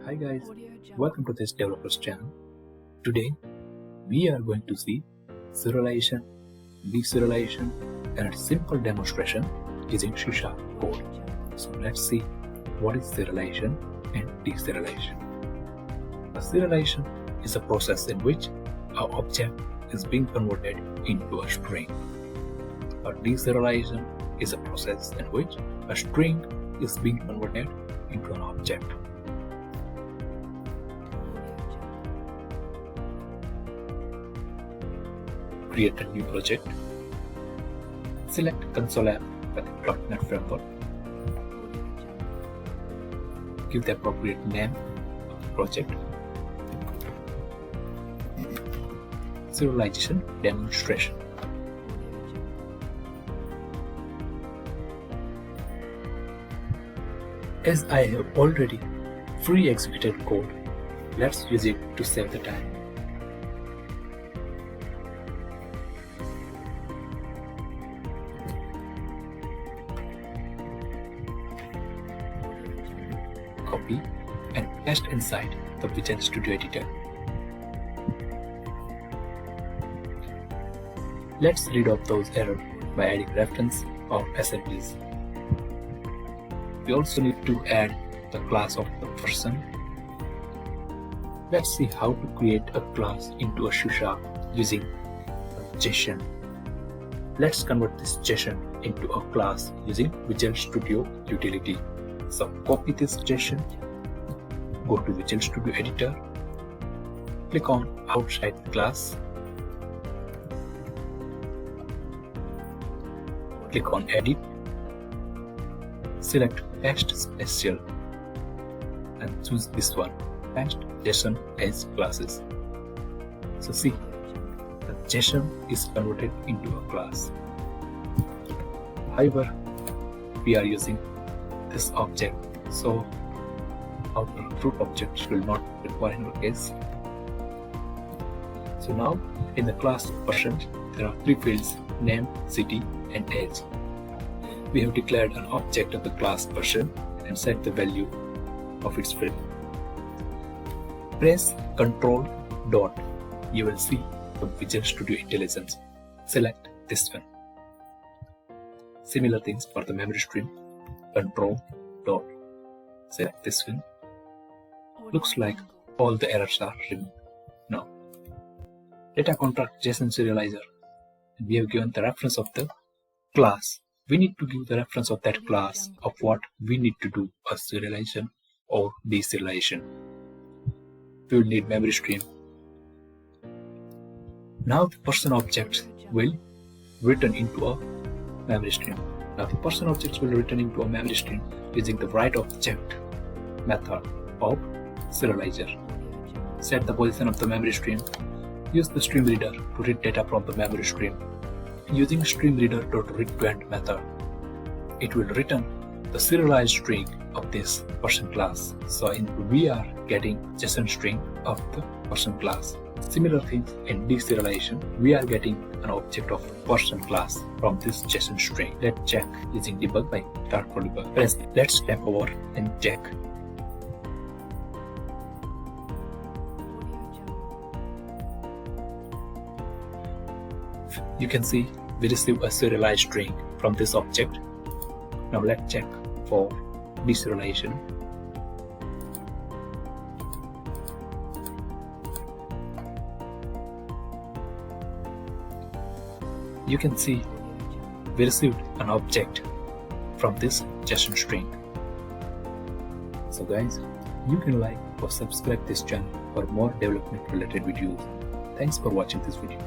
Hi guys, welcome to this developers channel. Today we are going to see serialization, deserialization and a simple demonstration using C# code. So let's see what is serialization and deserialization. A serialization is a process in which an object is being converted into a string. A deserialization is a process in which a string is being converted into an object. Create a new project. Select console app with .NET framework. Give the appropriate name of the project. Serialization demonstration. As I have already pre-executed code, let's use it to save the time. Copy and paste inside the Visual Studio editor. Let's read out those errors by adding reference or assemblies. We also need to add the class of the person. Let's see how to create a class into a C# using a JSON. Let's convert this JSON into a class using Visual Studio utility. So copy this JSON, go to Visual Studio editor, click on outside the class, click on edit, select paste special and choose this one, paste JSON as classes. So see, the JSON is converted into a class. However, we are using this object, so our root objects will not require in our case. So now in the class person, there are three fields: name, city and age. We have declared an object of the class person and set the value of its field. Press Ctrl dot. You will see the Visual Studio Intelligence. Select this one. Similar things for the memory stream. Ctrl dot. Select this one. Looks like all the errors are removed. Now, data contract JSON serializer. We have given the reference of the class. We need to give the reference of that class of what we need to do a serialization or deserialization. We will need memory stream. Now the person objects will return into a memory stream. Now the person objects will return into a memory stream using the writeObject method of serializer. Set the position of the memory stream. Use the stream reader to read data from the memory stream. Using streamReader.readToEnd method, it will return the serialized string of this person class. So we are getting JSON string of the person class. Similar things in deserialization, we are getting an object of person class from this JSON string. Let's check using debug by start for debug. Let's step over and check. You can see we receive a serialized string from this object. Now let's check for deserialization. You can see we received an object from this JSON string. So guys, you can like or subscribe this channel for more development related videos. Thanks for watching this video.